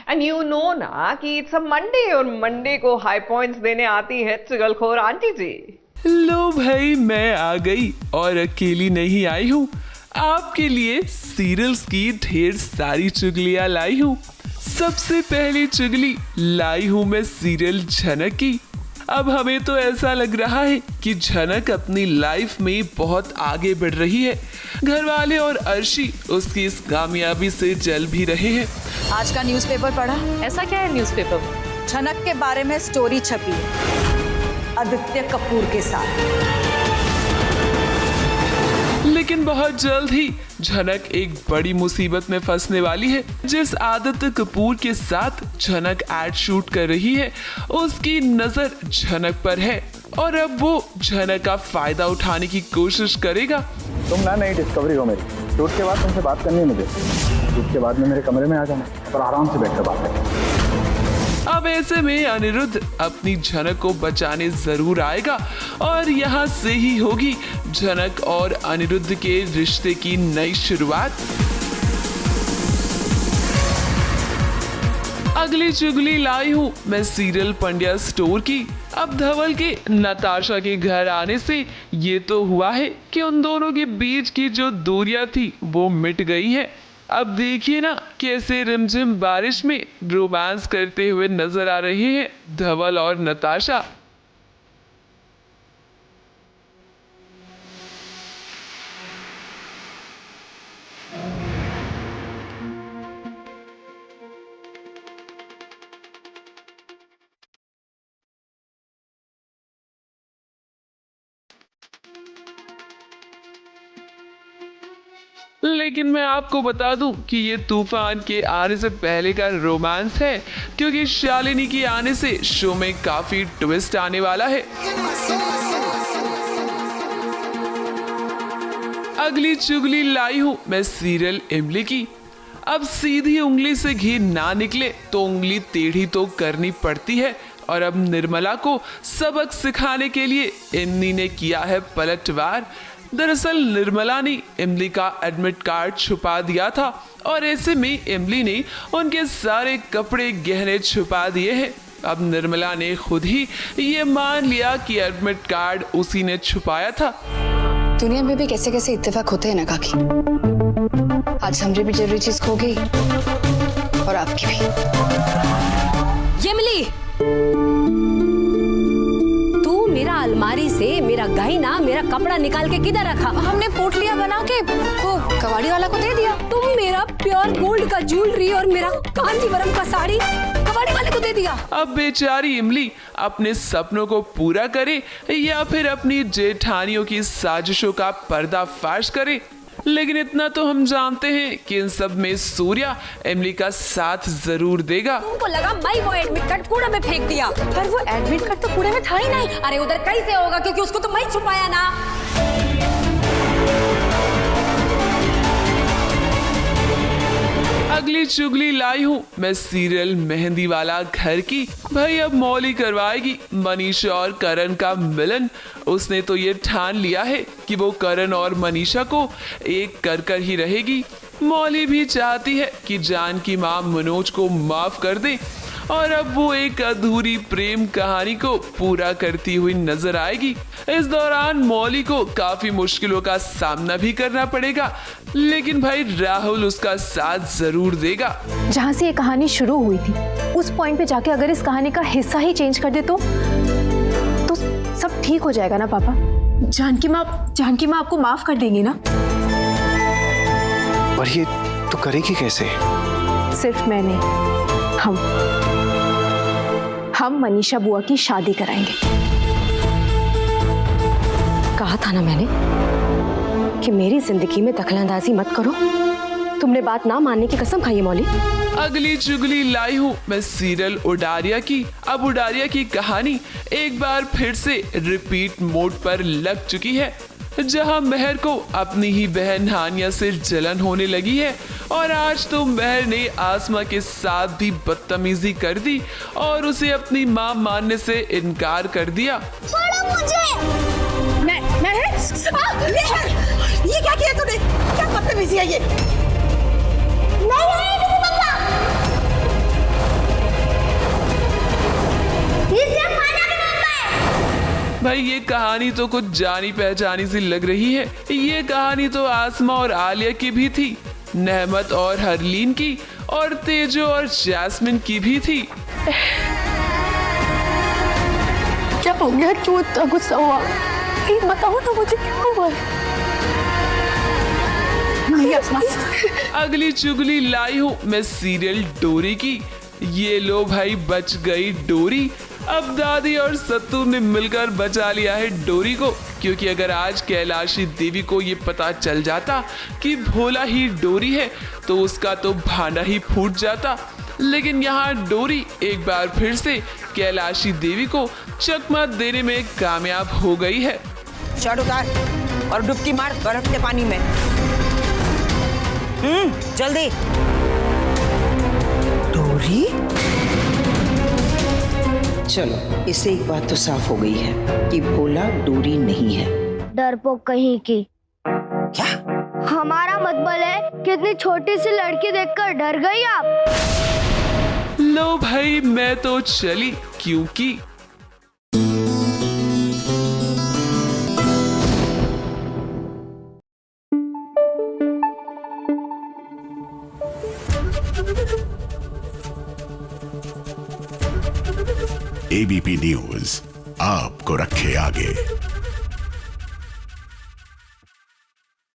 And you know ना कि it's a Monday और मंडे को हाई पॉइंट्स देने आती है चुगलखोर आंटी जी। लो भाई, मैं आ गई और अकेली नहीं आई हूँ। आपके लिए सीरियल्स की ढेर सारी चुगलियाँ लाई हूँ। सबसे पहली चुगली लाई हूँ मैं सीरियल झनक की। अब हमें तो ऐसा लग रहा है कि झनक अपनी लाइफ में बहुत आगे बढ़ रही है। घर वाले और अर्शी उसकी इस कामयाबी से जल भी रहे हैं। आज का न्यूज़पेपर पढ़ा? ऐसा क्या है न्यूज़पेपर में? झनक के बारे में स्टोरी छपी है, आदित्य कपूर के साथ। लेकिन बहुत जल्द ही झनक एक बड़ी मुसीबत में फंसने वाली है। जिस आदित्य कपूर के साथ झनक एड शूट कर रही है, उसकी नजर झनक पर है और अब वो झनक का फायदा उठाने की कोशिश करेगा। तुम ना नई डिस्कवरी हो मेरी। शूट के बाद तुमसे बात करनी है मुझे। शूट के बाद में मेरे कमरे में आ जाना और आराम से बैठकर बात करें। अब ऐसे में अनिरुद्ध अपनी झनक को बचाने जरूर आएगा और यहाँ से ही होगी झनक और अनिरुद्ध के रिश्ते की नई शुरुआत। अगली चुगली लाई हूँ मैं सीरियल पंड्या स्टोर की। अब धवल के नताशा के घर आने से ये तो हुआ है कि उन दोनों के बीच की जो दूरियां थी वो मिट गई है। अब देखिए ना कैसे रिमझिम बारिश में रोमांस करते हुए नजर आ रहे हैं धवल और नताशा। लेकिन मैं आपको बता दूं कि ये तूफान के आने से पहले का रोमांस है, क्योंकि शालिनी की आने से शो में काफी ट्विस्ट आने वाला है। अगली चुगली लाई हूं मैं सीरियल इमली की। अब सीधी उंगली से घी ना निकले तो उंगली टेढ़ी तो करनी पड़ती है और अब निर्मला को सबक सिखाने के लिए इमली ने किया है पलटवार। दरअसल निर्मला ने इमली का एडमिट कार्ड छुपा दिया था और ऐसे में इमली ने उनके सारे कपड़े गहने छुपा दिए हैं। अब निर्मला ने खुद ही ये मान लिया कि एडमिट कार्ड उसी ने छुपाया था। दुनिया में भी कैसे कैसे इत्तेफाक होते हैं ना काकी। आज हमरी भी जरूरी चीज खो गई और आपकी भी। ये मिली तू मेरा अलमारी से मेरा गहना मेरा कपड़ा निकाल के किधर रखा? हमने पोटलियां बना के वो कबाड़ी वाला को दे दिया। तुम मेरा प्योर गोल्ड का ज्वेलरी और मेरा कांजीवरम का साड़ी कबाड़ी वाले को दे दिया। अब बेचारी इमली अपने सपनों को पूरा करे या फिर अपनी जेठानियों की साजिशों का पर्दाफाश करे, लेकिन इतना तो हम जानते हैं कि इन सब में सूर्या इमली का साथ जरूर देगा। तुमको लगा मैं वो एडमिट कार्ड कूड़े में फेंक दिया, पर वो एडमिट कार्ड तो कूड़े में था ही नहीं। अरे उधर कैसे होगा, क्योंकि उसको तो मैं छुपाया ना। अगली चुगली लाई हूँ मैं सीरियल मेहंदी वाला घर की। भाई अब मौली करवाएगी मनीषा और करण का मिलन। उसने तो ये ठान लिया है कि वो करण और मनीषा को एक कर कर ही रहेगी। मौली भी चाहती है कि जान की माँ मनोज को माफ कर दे और अब वो एक अधूरी प्रेम कहानी को पूरा करती हुई नजर आएगी। इस दौरान मौली को काफी मुश्किलों का सामना भी करना पड़ेगा, लेकिन भाई राहुल उसका साथ जरूर देगा। जहाँ से ये कहानी शुरू हुई थी उस पॉइंट पे जाके अगर इस कहानी का हिस्सा ही चेंज कर दे तो सब ठीक हो जाएगा ना पापा? जानकी माँ आपको माफ कर देंगी ना? पर ये तो करेगी कैसे? सिर्फ मैं नहीं, हम मनीषा बुआ की शादी कराएंगे। कहा था ना मैंने कि मेरी जिंदगी में दखलंदाजी मत करो। तुमने बात ना मानने की कसम खाई है मौली। अगली चुगली लाई हूँ मैं सीरियल उडारिया की। अब उडारिया की कहानी एक बार फिर से रिपीट मोड पर लग चुकी है, जहां महर को अपनी ही बहन हानिया से जलन होने लगी है और आज तो महर ने आसमा के साथ भी बदतमीजी कर दी और उसे अपनी मां मानने से इनकार कर दिया। छोड़ो मुझे। महर, ये क्या किया तूने? क्या बदतमीजी है ये? नहीं भाई ये कहानी तो कुछ जानी पहचानी सी लग रही है। ये कहानी तो आसमा और आलिया की भी थी, नहमत और हरलीन की, और तेजो और जैस्मिन की भी थी। क्या हो गया? क्यों इतना गुस्सा हुआ? प्लीज बताओ ना मुझे क्या हुआ है। नहीं आसमा, अगली चुगली लाई हूँ मैं सीरियल डोरी की। ये लो भाई, बच गई डोरी। अब दादी और सत्तू ने मिलकर बचा लिया है डोरी को, क्योंकि अगर आज कैलाशी देवी को ये पता चल जाता कि भोला ही डोरी है तो उसका तो भांडा ही फूट जाता। लेकिन यहाँ डोरी एक बार फिर से कैलाशी देवी को चकमा देने में कामयाब हो गई है। शर्ट उतार और डुबकी मार बर्फ के पानी में। जल्दी। डोरी, चलो इससे एक बात तो साफ हो गई है कि भोला डोरी नहीं है। डरपोक कहीं की। क्या? हमारा मतलब है कि इतनी छोटी सी लड़की देखकर डर गई आप? लो भाई, मैं तो चली, क्योंकि एबीपी न्यूज आपको रखे आगे।